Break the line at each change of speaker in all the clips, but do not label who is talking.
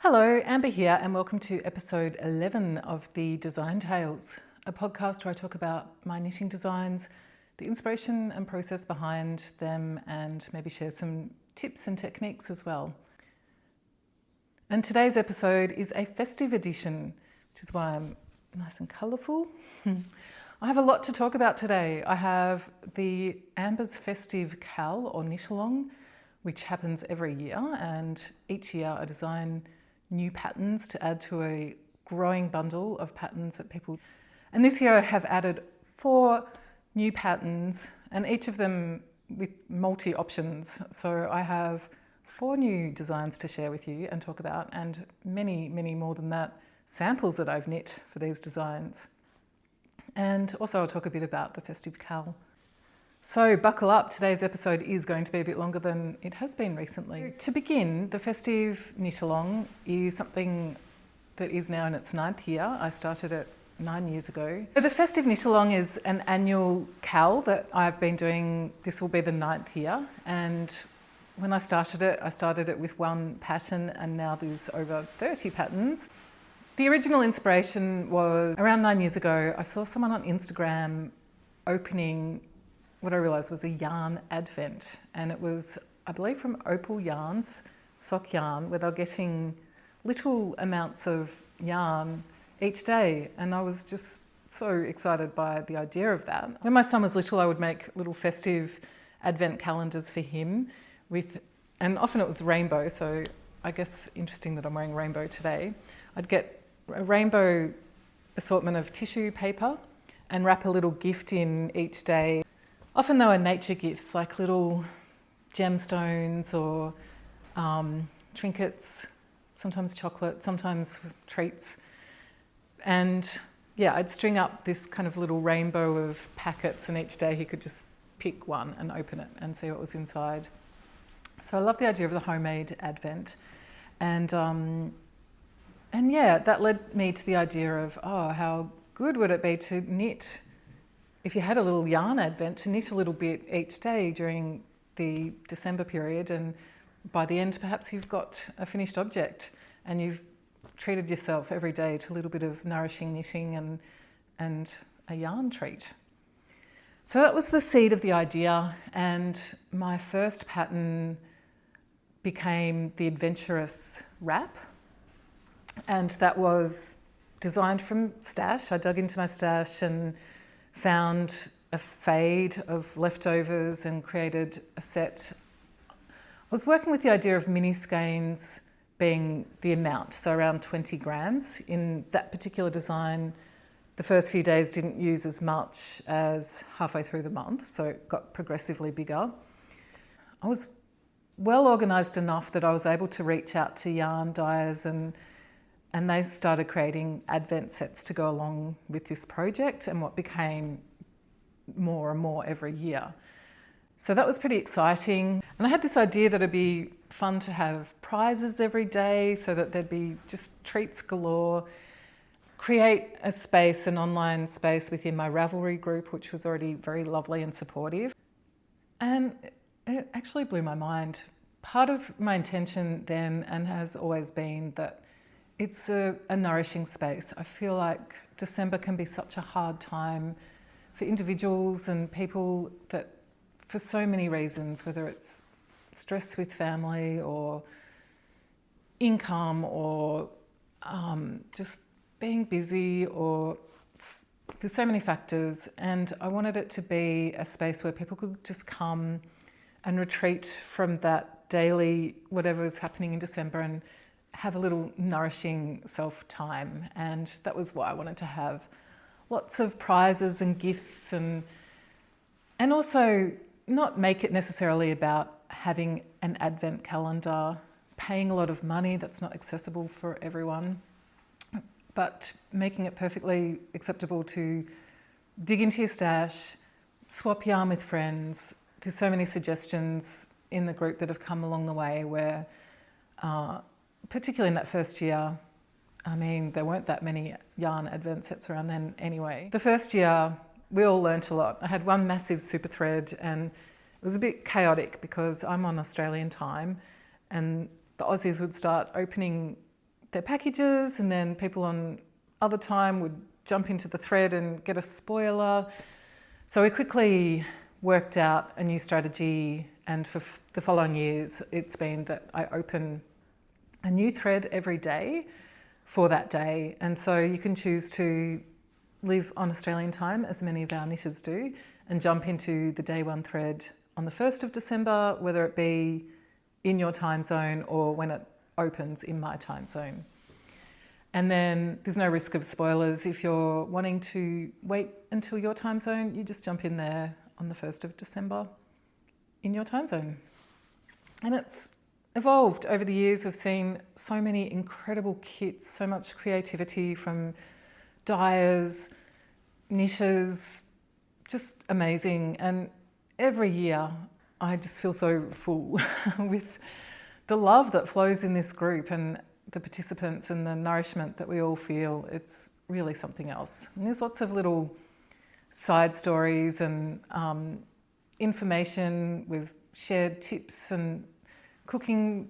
Hello, Ambah here, and welcome to episode 11 of the Design Tales, a podcast where I talk about my knitting designs, the inspiration and process behind them, and maybe share some tips and techniques as well. And today's episode is a festive edition, which is why I'm nice and colourful. I have a lot to talk about today. I have the Ambah's Festive KAL or knit-along, which happens every year, and each year I design new patterns to add to a growing bundle of patterns that people... And this year I have added 4 new patterns, and each of them with multi-options. So I have 4 new designs to share with you and talk about, and many, many more than that, samples that I've knit for these designs. And also I'll talk a bit about the Festive KAL. So buckle up, today's episode is going to be a bit longer than it has been recently. To begin, the Festive Knit-along is something that is now in its 9th year. I started it 9 years ago. So the Festive Knit-along is an annual KAL that I've been doing. This will be the 9th year. And when I started it with 1 pattern, and now there's over 30 patterns. The original inspiration was around 9 years ago. I saw someone on Instagram opening what I realised was a yarn advent, and it was, I believe, from Opal Yarns, sock yarn, where they're getting little amounts of yarn each day, and I was just so excited by the idea of that. When my son was little, I would make little festive advent calendars for him and often it was rainbow, so I guess interesting that I'm wearing rainbow today. I'd get a rainbow assortment of tissue paper and wrap a little gift in each day. Often they were nature gifts, like little gemstones or trinkets, sometimes chocolate, sometimes treats. And yeah, I'd string up this kind of little rainbow of packets, and each day he could just pick one and open it and see what was inside. So I love the idea of the homemade advent. And yeah, that led me to the idea of, how good would it be to knit, if you had a little yarn advent, to knit a little bit each day during the December period, and by the end perhaps you've got a finished object and you've treated yourself every day to a little bit of nourishing knitting and a yarn treat. So that was the seed of the idea, and my first pattern became the Adventurous Wrap, and that was designed from stash. I dug into my stash and found a fade of leftovers and created a set. I was working with the idea of mini skeins being the amount, so around 20 grams. In that particular design, the first few days didn't use as much as halfway through the month, so it got progressively bigger. I was well organised enough that I was able to reach out to yarn dyers, and they started creating advent sets to go along with this project, and what became more and more every year. So that was pretty exciting. And I had this idea that it'd be fun to have prizes every day, so that there'd be just treats galore. Create a space, an online space within my Ravelry group, which was already very lovely and supportive. And it actually blew my mind. Part of my intention then, and has always been, that it's a nourishing space. I feel like December can be such a hard time for individuals and people, that for so many reasons, whether it's stress with family or income or just being busy, or there's so many factors. And I wanted it to be a space where people could just come and retreat from that daily whatever is happening in December and have a little nourishing self-time. And that was why I wanted to have lots of prizes and gifts, and also not make it necessarily about having an advent calendar, paying a lot of money that's not accessible for everyone, but making it perfectly acceptable to dig into your stash, swap yarn with friends. There's so many suggestions in the group that have come along the way where, particularly in that first year, I mean, there weren't that many yarn advent sets around then anyway. The first year, we all learnt a lot. I had one massive super thread, and it was a bit chaotic because I'm on Australian time, and the Aussies would start opening their packages, and then people on other time would jump into the thread and get a spoiler. So we quickly worked out a new strategy, and for the following years it's been that I open a new thread every day for that day. And so you can choose to live on Australian time, as many of our niches do, and jump into the day one thread on the 1st of December, whether it be in your time zone or when it opens in my time zone. And then there's no risk of spoilers. If you're wanting to wait until your time zone, you just jump in there on the 1st of December in your time zone. And it's evolved over the years. We've seen so many incredible kits, so much creativity from dyers, knitters, just amazing. And every year I just feel so full with the love that flows in this group and the participants and the nourishment that we all feel. It's really something else. And there's lots of little side stories and information. We've shared tips and cooking.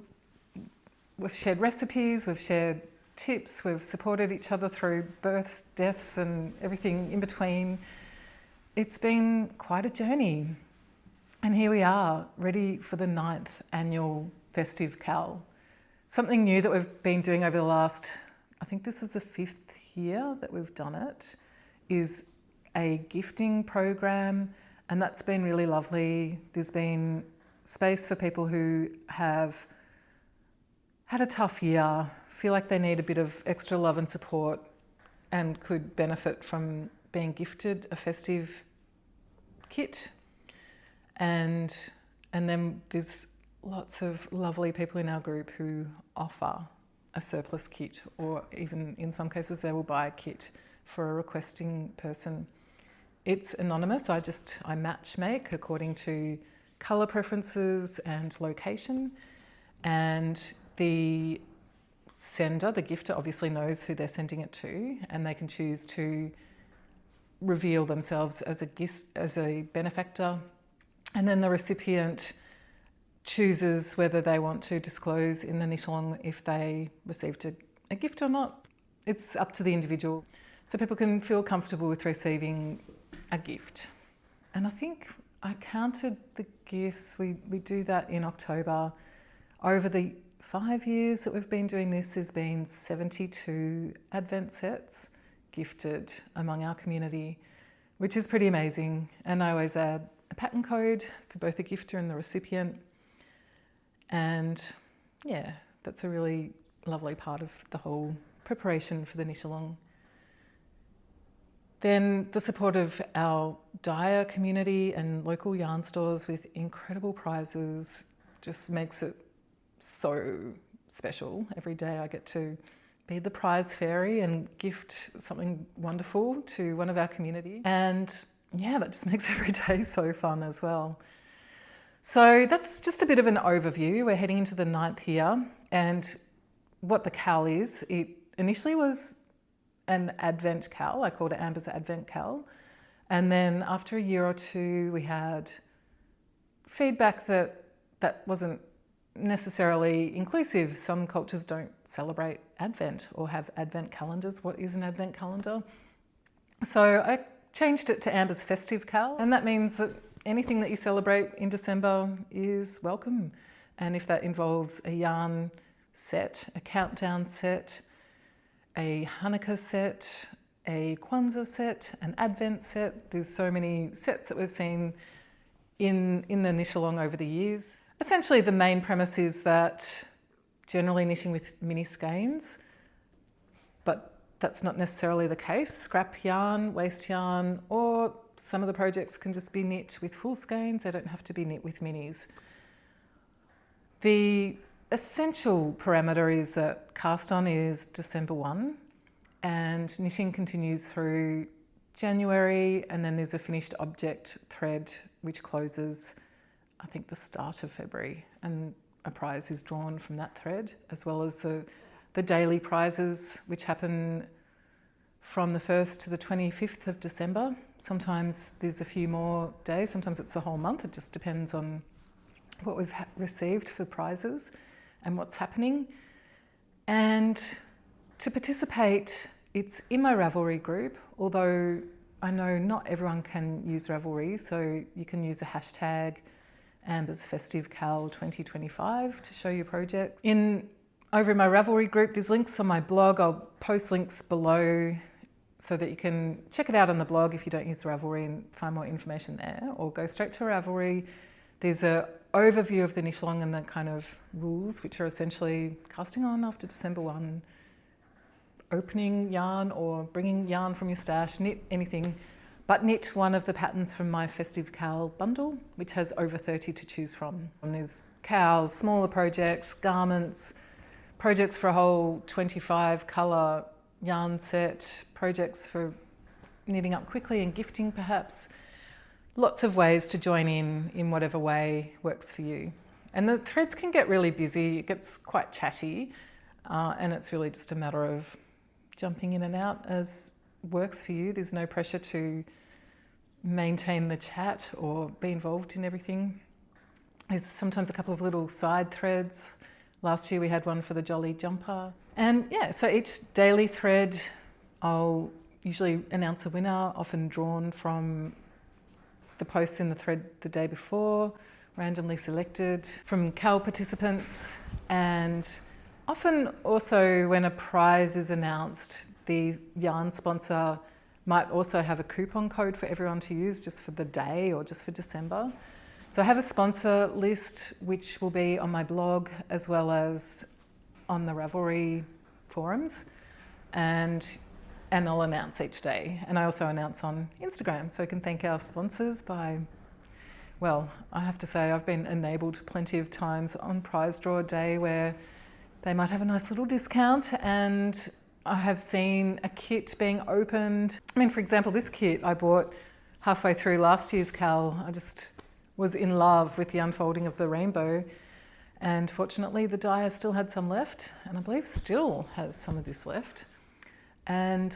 We've shared recipes. We've shared tips. We've supported each other through births, deaths, and everything in between. It's been quite a journey. And here we are, ready for the 9th annual Festive KAL. Something new that we've been doing over the last, I think this is the 5th year that we've done it, is a gifting program, and that's been really lovely. There's been space for people who have had a tough year, feel like they need a bit of extra love and support, and could benefit from being gifted a festive kit. And then there's lots of lovely people in our group who offer a surplus kit, or even in some cases they will buy a kit for a requesting person. It's anonymous. I match make according to colour preferences and location, and the sender, the gifter, obviously knows who they're sending it to, and they can choose to reveal themselves as a benefactor, and then the recipient chooses whether they want to disclose in the niche along if they received a gift or not. It's up to the individual. So people can feel comfortable with receiving a gift. And I think I counted the gifts. We do that in October. Over the 5 years that we've been doing this, there's been 72 Advent sets gifted among our community, which is pretty amazing. And I always add a pattern code for both the gifter and the recipient. And yeah, that's a really lovely part of the whole preparation for the niche along. Then the support of our dyer community and local yarn stores with incredible prizes just makes it so special. Every day I get to be the prize fairy and gift something wonderful to one of our community. And yeah, that just makes every day so fun as well. So that's just a bit of an overview. We're heading into the 9th year, and what the KAL is, it initially was an Advent KAL. I called it Ambah's Advent KAL. And then after a year or two, we had feedback that wasn't necessarily inclusive. Some cultures don't celebrate Advent or have Advent calendars. What is an Advent calendar? So I changed it to Ambah's Festive KAL, and that means that anything that you celebrate in December is welcome. And if that involves a yarn set, a countdown set, a Hanukkah set, a Kwanzaa set, an Advent set, there's so many sets that we've seen in the niche along over the years. Essentially, the main premise is that generally knitting with mini skeins, but that's not necessarily the case. Scrap yarn, waste yarn, or some of the projects can just be knit with full skeins. They don't have to be knit with minis. The essential parameter is that cast on is December 1, and knitting continues through January, and then there's a finished object thread which closes, I think, the start of February, and a prize is drawn from that thread, as well as the daily prizes which happen from the 1st to the 25th of December. Sometimes there's a few more days, sometimes it's the whole month. It just depends on what we've received for prizes and what's happening. And To participate, it's in my Ravelry group, although I know not everyone can use Ravelry, so you can use a hashtag Ambah's Festive KAL 2025 to show your projects. Over in my Ravelry group, there's links on my blog. I'll post links below so that you can check it out on the blog if you don't use Ravelry and find more information there, or go straight to Ravelry. There's an overview of the niche along and the kind of rules, which are essentially casting on after December 1, opening yarn or bringing yarn from your stash, knit anything, but knit one of the patterns from my Festive KAL bundle, which has over 30 to choose from. And there's cowls, smaller projects, garments, projects for a whole 25 colour yarn set, projects for knitting up quickly and gifting perhaps. Lots of ways to join in whatever way works for you. And the threads can get really busy, it gets quite chatty, and it's really just a matter of jumping in and out as works for you. There's no pressure to maintain the chat or be involved in everything. There's sometimes a couple of little side threads. Last year we had one for the jolly jumper. And yeah, so each daily thread I'll usually announce a winner, often drawn from the posts in the thread the day before, randomly selected from Cowl participants. And often also when a prize is announced, the yarn sponsor might also have a coupon code for everyone to use just for the day or just for December. So I have a sponsor list which will be on my blog as well as on the Ravelry forums, and I'll announce each day. And I also announce on Instagram, so you can thank our sponsors by, well, I have to say I've been enabled plenty of times on prize draw day where they might have a nice little discount, and I have seen a kit being opened. I mean, for example, this kit I bought halfway through last year's KAL. I just was in love with the unfolding of the rainbow, and fortunately the dyer still had some left, and I believe still has some of this left. And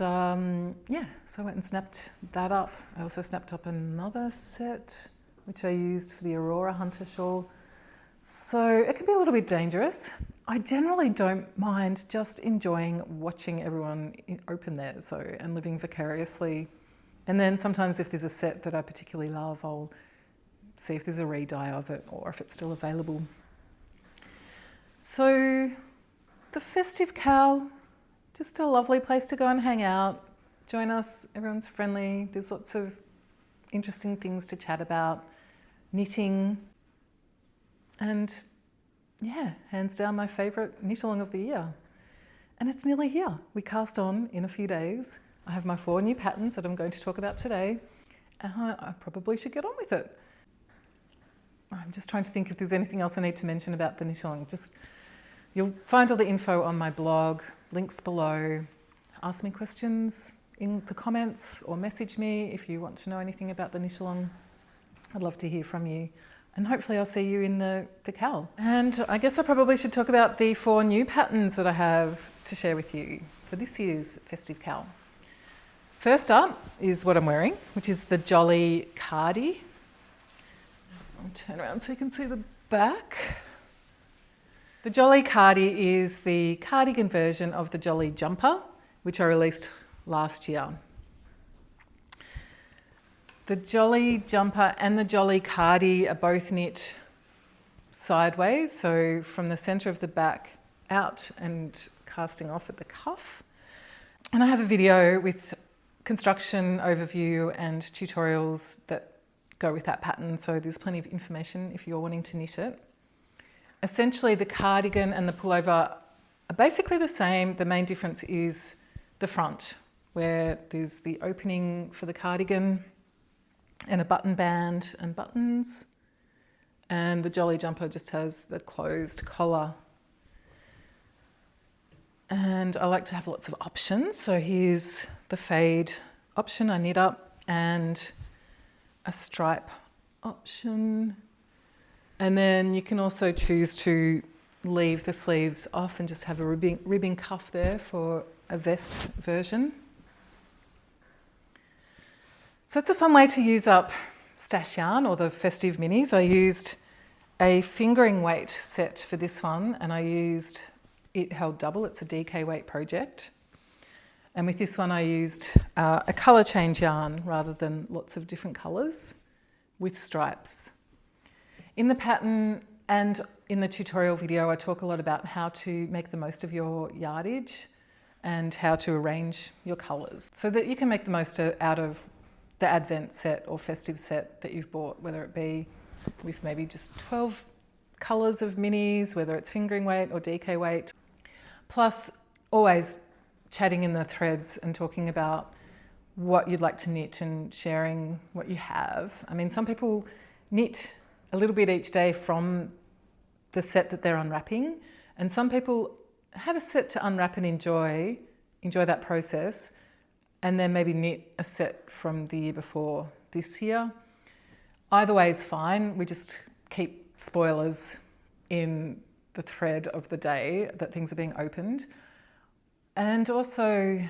yeah, so I went and snapped that up. I also snapped up another set which I used for the Aurora Hunter shawl. So it can be a little bit dangerous. I generally don't mind just enjoying watching everyone open theirs and living vicariously. And then sometimes if there's a set that I particularly love, I'll see if there's a re-dye of it or if it's still available. So the Festive KAL, just a lovely place to go and hang out. Join us, everyone's friendly. There's lots of interesting things to chat about. Knitting, and yeah, hands down my favourite knit along of the year. And it's nearly here. We cast on in a few days. I have my 4 new patterns that I'm going to talk about today, and I probably should get on with it. I'm just trying to think if there's anything else I need to mention about the knit along. You'll find all the info on my blog, links below. Ask me questions in the comments or message me if you want to know anything about the knit along. I'd love to hear from you. And hopefully I'll see you in the KAL. And I guess I probably should talk about the 4 new patterns that I have to share with you for this year's Festive KAL. First up is what I'm wearing, which is the Jolly Cardy. I'll turn around so you can see the back. The Jolly Cardy is the cardigan version of the Jolly Jumper, which I released last year. The Jolly Jumper and the Jolly Cardy are both knit sideways, so from the centre of the back out and casting off at the cuff. And I have a video with construction overview and tutorials that go with that pattern, so there's plenty of information if you're wanting to knit it. Essentially the cardigan and the pullover are basically the same. The main difference is the front, where there's the opening for the cardigan and a button band and buttons, and the Jolly Jumper just has the closed collar. And I like to have lots of options, so here's the fade option I knit up, and a stripe option. And then you can also choose to leave the sleeves off and just have a ribbing cuff there for a vest version. So it's a fun way to use up stash yarn or the festive minis. I used a fingering weight set for this one, and I used it held double. It's a DK weight project. And with this one I used a colour change yarn rather than lots of different colours with stripes. In the pattern and in the tutorial video I talk a lot about how to make the most of your yardage and how to arrange your colours so that you can make the most out of the Advent set or festive set that you've bought, whether it be with maybe just 12 colours of minis, whether it's fingering weight or DK weight. Plus, always chatting in the threads and talking about what you'd like to knit and sharing what you have. I mean, some people knit a little bit each day from the set that they're unwrapping, and some people have a set to unwrap and enjoy that process, and then maybe knit a set from the year before this year. Either way is fine. We just keep spoilers in the thread of the day that things are being opened. And also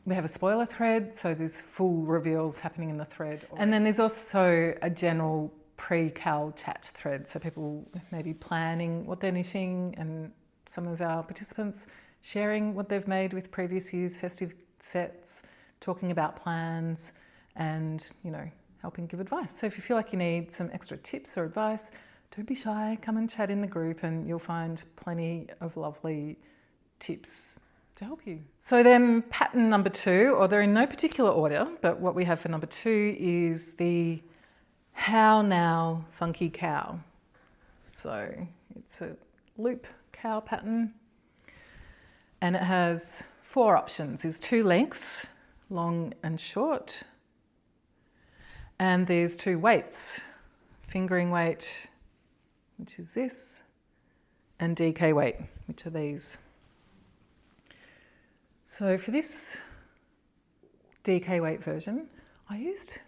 we have a spoiler thread, so there's full reveals happening in the thread. And then there's also a general pre-Cal chat thread, so people maybe planning what they're knitting, and some of our participants sharing what they've made with previous year's festive sets, talking about plans and, you know, helping give advice. So if you feel like you need some extra tips or advice, don't be shy, come and chat in the group and you'll find plenty of lovely tips to help you. So then pattern number 2, or they're in no particular order, but what we have for number 2 is the How Now Funky Cowl. So it's a loop cowl pattern and it has 4 options. There's 2 lengths, long and short, and there's 2 weights, fingering weight, which is this, and DK weight, which are these. So for this DK weight version, I used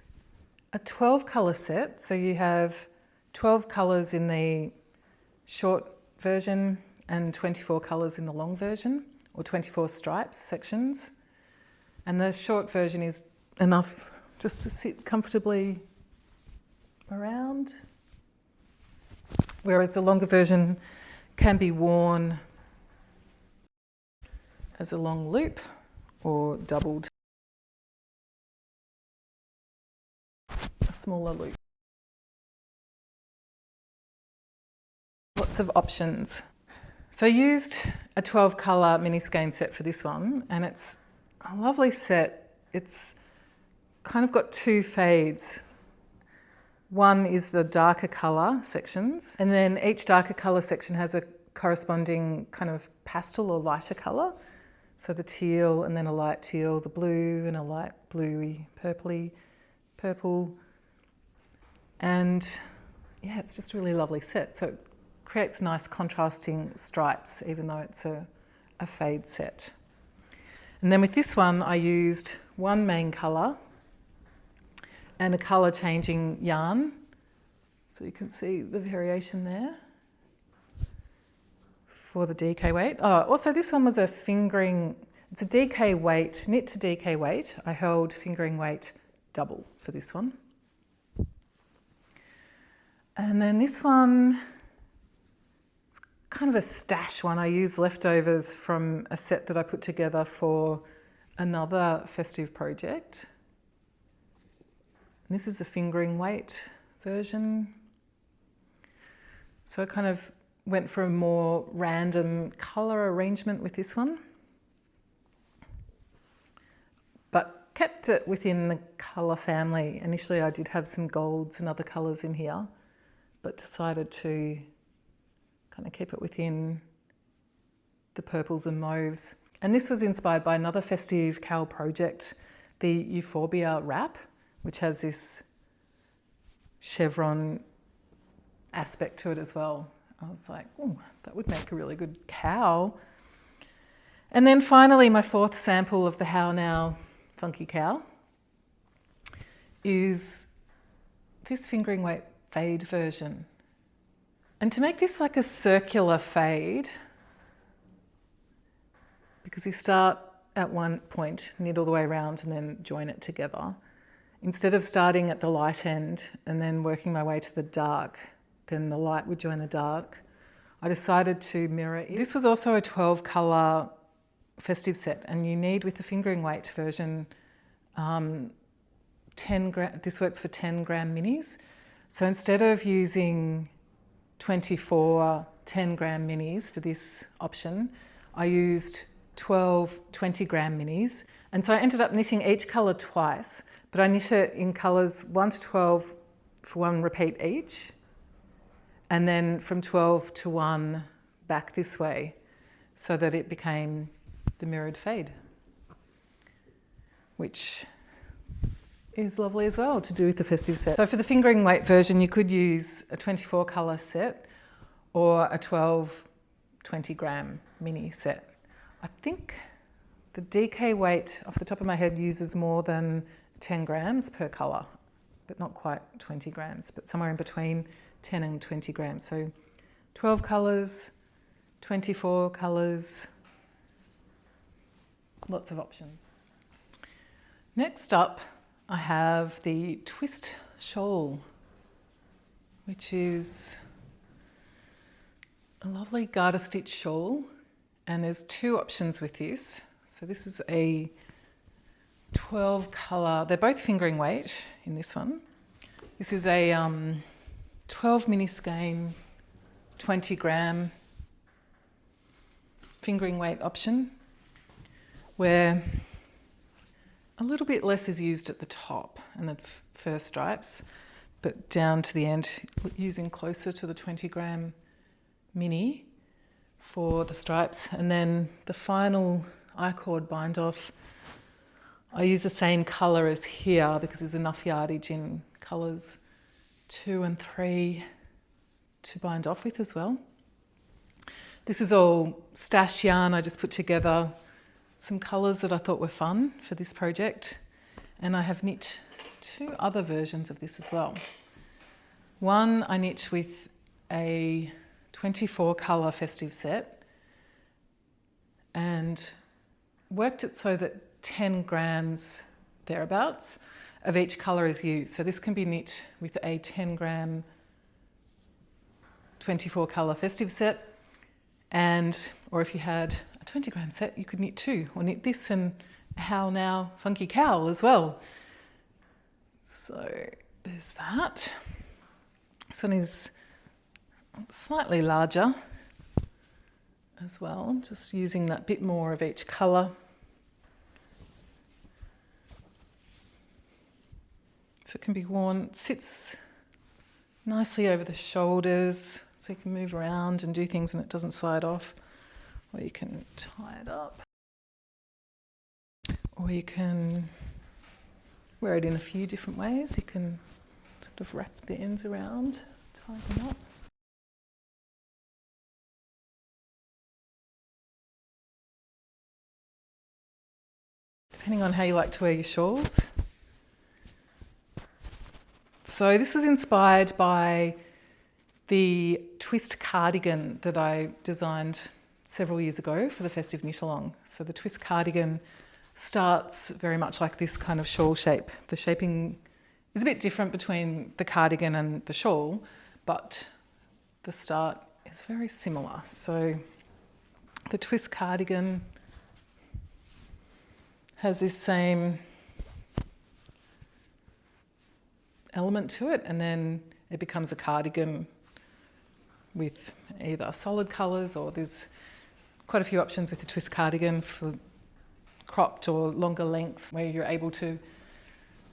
a 12 colour set. So you have 12 colours in the short version and 24 colours in the long version, or 24 stripes sections. And the short version is enough just to sit comfortably around, whereas the longer version can be worn as a long loop or doubled, a smaller loop. Lots of options. So I used a 12 colour mini skein set for this one, and it's a lovely set. It's kind of got 2 fades. One is the darker colour sections, and then each darker colour section has a corresponding kind of pastel or lighter colour. So the teal and then a light teal, the blue and a light bluey, purpley, purple. And yeah, it's just a really lovely set. So it creates nice contrasting stripes, even though it's a fade set. And then with this one, I used one main colour and a colour changing yarn. So you can see the variation there for the DK weight. Oh, also this one was a fingering, it's a DK weight, knit to DK weight. I held fingering weight double for this one. And then this one, it's kind of a stash one. I used leftovers from a set that I put together for another festive project. And this is a fingering weight version. So I kind of went for a more random colour arrangement with this one, but kept it within the colour family. Initially I did have some golds and other colours in here, but decided to kind of keep it within the purples and mauves. And this was inspired by another Festive KAL project, the Euphorbia wrap, which has this chevron aspect to it as well. I was like, oh, that would make a really good cowl. And then finally, my 4th sample of the How Now Funky Cowl is this fingering weight fade version. And to make this like a circular fade, because you start at one point, knit all the way around and then join it together, instead of starting at the light end and then working my way to the dark, then the light would join the dark, I decided to mirror it. This was also a 12 colour festive set, and you need, with the fingering weight version, 10 gram, this works for 10 gram minis. So instead of using 24 10 gram minis for this option, I used 12 20 gram minis. And so I ended up knitting each colour twice, but I knit it in colours 1 to 12 for one repeat each, and then from 12 to 1 back this way, so that it became the mirrored fade, which is lovely as well to do with the festive set. So for the fingering weight version, you could use a 24 colour set or a 12 20 gram mini set. I think the DK weight off the top of my head uses more than 10 grams per colour, but not quite 20 grams, but somewhere in between 10 and 20 grams. So 12 colours, 24 colours, lots of options. Next up, I have the twist shawl, which is a lovely garter stitch shawl, and there's two options with this. So this is a 12 colour, they're both fingering weight in this one. This is a 12 mini skein, 20 gram fingering weight option, where a little bit less is used at the top and the first stripes, but down to the end, using closer to the 20 gram mini for the stripes. And then the final I-cord bind off, I use the same colour as here because there's enough yardage in colours 2 and 3 to bind off with as well. This is all stash yarn I just put together, some colours that I thought were fun for this project, and I have knit two other versions of this as well. One I knit with a 24 colour festive set and worked it so that 10 grams thereabouts of each colour is used. So this can be knit with a 10 gram 24 colour festive set, and or if you had a 20 gram set, you could knit two, or knit this and How Now Funky Cowl as well. So there's that. This one is slightly larger as well, just using that bit more of each colour. So it can be worn, it sits nicely over the shoulders, so you can move around and do things and it doesn't slide off. Or you can tie it up. Or you can wear it in a few different ways. You can sort of wrap the ends around, tie them up. Depending on how you like to wear your shawls. So this was inspired by the twist cardigan that I designed several years ago for the festive knit along. So the twist cardigan starts very much like this kind of shawl shape. The shaping is a bit different between the cardigan and the shawl, but the start is very similar. So the twist cardigan has this same element to it, and then it becomes a cardigan with either solid colours, or there's quite a few options with the twist cardigan for cropped or longer lengths where you're able to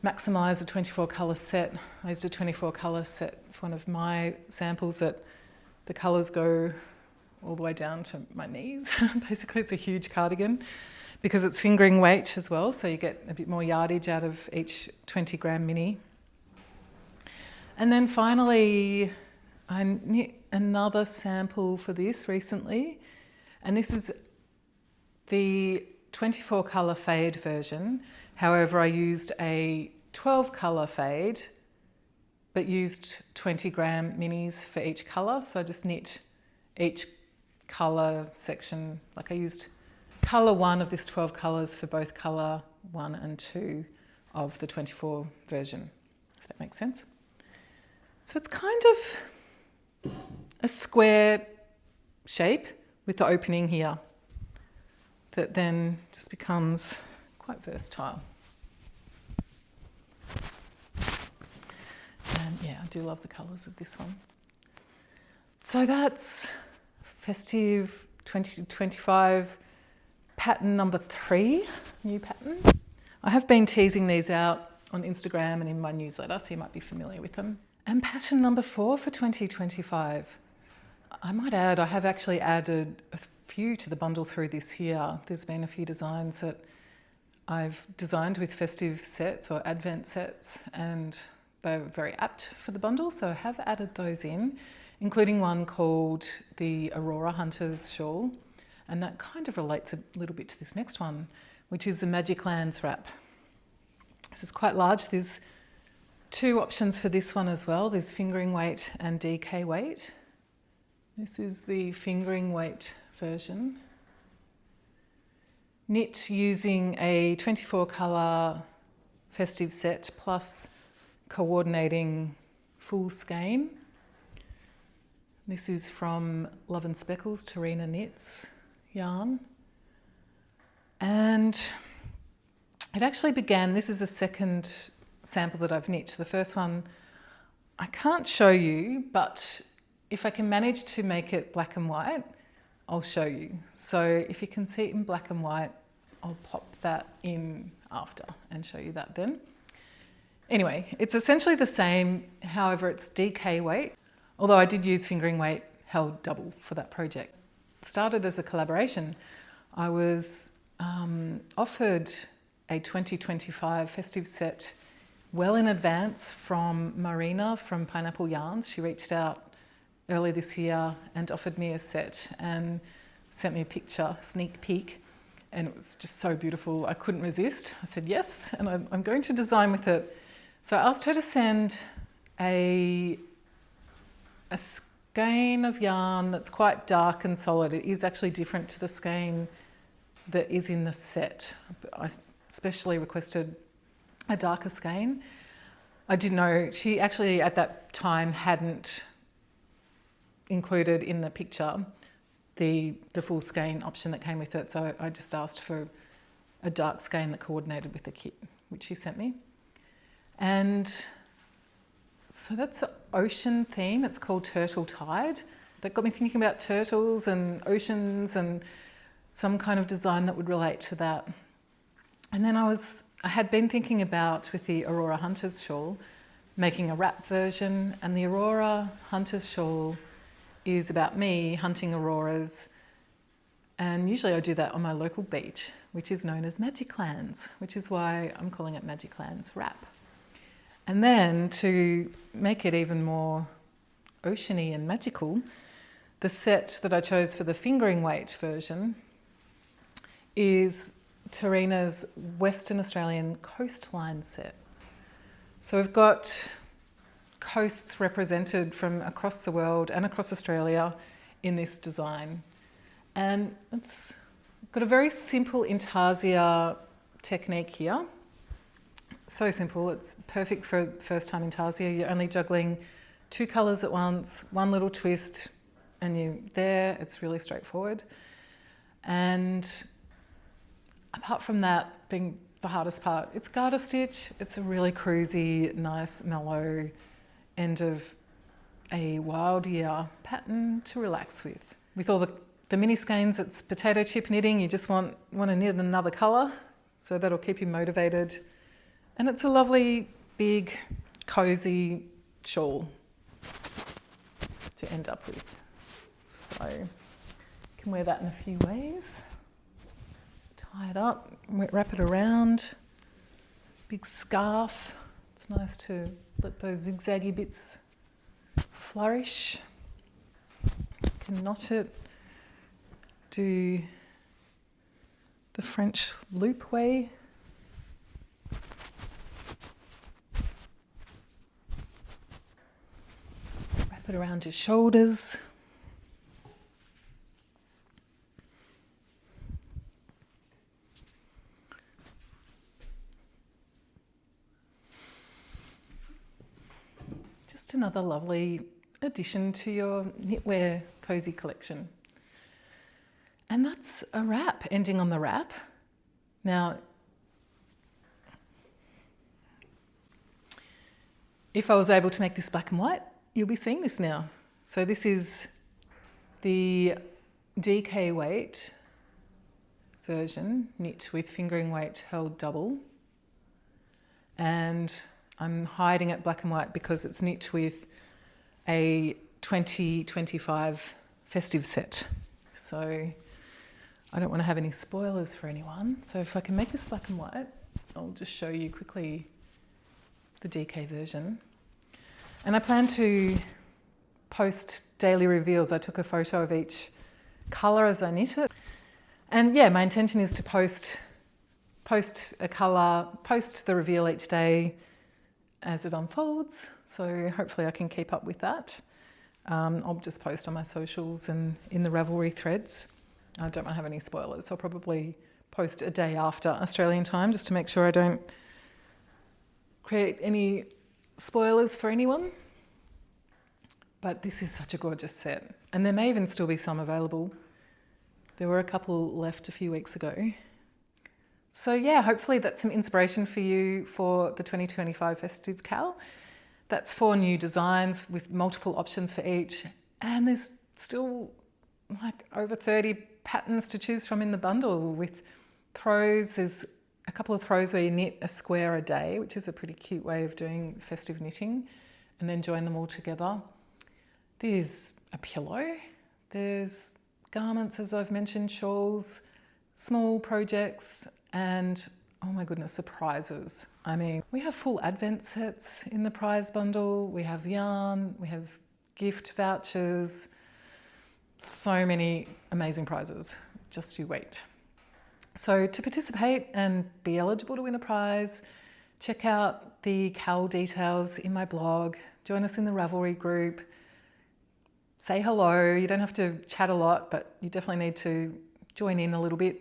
maximise a 24 colour set. I used a 24 colour set for one of my samples that the colours go all the way down to my knees. Basically it's a huge cardigan because it's fingering weight as well, so you get a bit more yardage out of each 20 gram mini. And then finally, I knit another sample for this recently, and this is the 24 colour fade version. However, I used a 12 colour fade, but used 20 gram minis for each colour. So I just knit each colour section, like I used colour 1 of this 12 colours for both colour 1 and 2 of the 24 version, if that makes sense. So it's kind of a square shape with the opening here that then just becomes quite versatile. And yeah, I do love the colours of this one. So that's Festive 2025 pattern number 3, new pattern. I have been teasing these out on Instagram and in my newsletter, so you might be familiar with them. And pattern number 4 for 2025. I might add, I have actually added a few to the bundle through this year. There's been a few designs that I've designed with festive sets or advent sets, and they're very apt for the bundle, so I have added those in, including one called the Aurora Hunter's Shawl, and that kind of relates a little bit to this next one, which is the Magiclands wrap. This is quite large. There's 2 options for this one as well. There's fingering weight and DK weight. This is the fingering weight version. Knit using a 24 colour festive set plus coordinating full skein. This is from Love and Speckles, Tarina Knits yarn. And it actually began, this is a second sample that I've knit. The first one I can't show you, but if I can manage to make it black and white, I'll show you. So if you can see it in black and white, I'll pop that in after and show you that then. Anyway, it's essentially the same, however it's DK weight, although I did use fingering weight held double for that project. Started as a collaboration. I was offered a 2025 festive set well in advance from Marina from Pineapple Yarns. She reached out early this year and offered me a set and sent me a picture, sneak peek, and it was just so beautiful. I couldn't resist. I said yes, and I'm going to design with it. So I asked her to send a skein of yarn that's quite dark and solid. It is actually different to the skein that is in the set. I specially requested a darker skein. I didn't know, she actually at that time hadn't included in the picture the full skein option that came with it, so I just asked for a dark skein that coordinated with the kit, which she sent me. And so that's an ocean theme. It's called Turtle Tide. That got me thinking about turtles and oceans and some kind of design that would relate to that. And then I had been thinking about, with the Aurora Hunter's Shawl, making a wrap version, and the Aurora Hunter's Shawl is about me hunting auroras, and usually I do that on my local beach, which is known as Magiclands, which is why I'm calling it Magiclands Wrap. And then to make it even more oceany and magical, the set that I chose for the fingering weight version is Tarina's Western Australian coastline set. So we've got coasts represented from across the world and across Australia in this design. And it's got a very simple intarsia technique here. So simple, it's perfect for first time intarsia. You're only juggling 2 colours at once, one little twist, and you're there. It's really straightforward. And apart from that being the hardest part, it's garter stitch. It's a really cruisy, nice, mellow end of a wild year pattern to relax with. With all the mini skeins, it's potato chip knitting. You just want to knit another colour, so that'll keep you motivated. And it's a lovely, big, cosy shawl to end up with. So you can wear that in a few ways. Tie it up, wrap it around, big scarf. It's nice to let those zigzaggy bits flourish. You can knot it, do the French loop way. Wrap it around your shoulders. Another lovely addition to your knitwear cozy collection. And that's a wrap, ending on the wrap. Now, if I was able to make this black and white, you'll be seeing this now. So this is the DK weight version, knit with fingering weight held double. And I'm hiding it black and white because it's knit with a 2025 festive set. So I don't want to have any spoilers for anyone. So if I can make this black and white, I'll just show you quickly the DK version. And I plan to post daily reveals. I took a photo of each colour as I knit it. And yeah, my intention is to post a colour, post the reveal each day as it unfolds. So hopefully I can keep up with that. I'll just post on my socials and in the Ravelry threads. I don't want to have any spoilers. I'll probably post a day after Australian time just to make sure I don't create any spoilers for anyone. But this is such a gorgeous set. And there may even still be some available. There were a couple left a few weeks ago. So yeah, hopefully that's some inspiration for you for the 2025 Festive KAL. That's 4 new designs with multiple options for each. And there's still like over 30 patterns to choose from in the bundle with throws. There's a couple of throws where you knit a square a day, which is a pretty cute way of doing festive knitting, and then join them all together. There's a pillow. There's garments, as I've mentioned, shawls, small projects, and oh my goodness, surprises. I mean, we have full advent sets in the prize bundle. We have yarn, we have gift vouchers, so many amazing prizes. Just you wait. So to participate and be eligible to win a prize, check out the Cowl details in my blog, join us in the Ravelry group, say hello. You don't have to chat a lot, but you definitely need to join in a little bit.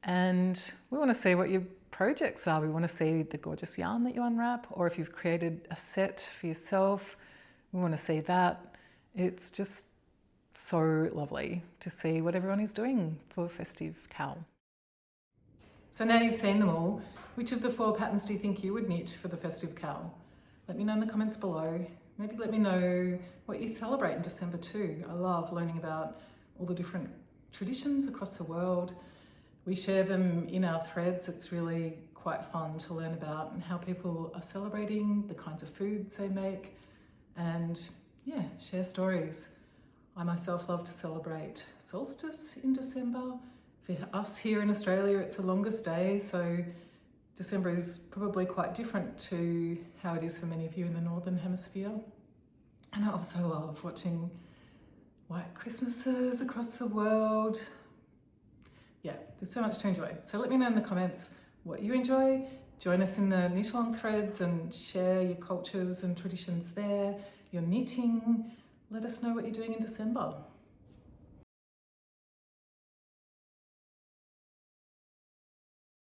And we want to see what your projects are. We want to see the gorgeous yarn that you unwrap, or if you've created a set for yourself, we want to see that. It's just so lovely to see what everyone is doing for Festive KAL. So now you've seen them all, which of the 4 patterns do you think you would knit for the Festive KAL? Let me know in the comments below. Maybe let me know what you celebrate in December too. I love learning about all the different traditions across the world. We share them in our threads. It's really quite fun to learn about how people are celebrating, the kinds of foods they make, and yeah, share stories. I myself love to celebrate solstice in December. For us here in Australia, it's the longest day, so December is probably quite different to how it is for many of you in the Northern Hemisphere. And I also love watching white Christmases across the world. Yeah, there's so much to enjoy. So let me know in the comments what you enjoy. Join us in the knit along threads and share your cultures and traditions there, your knitting. Let us know what you're doing in December.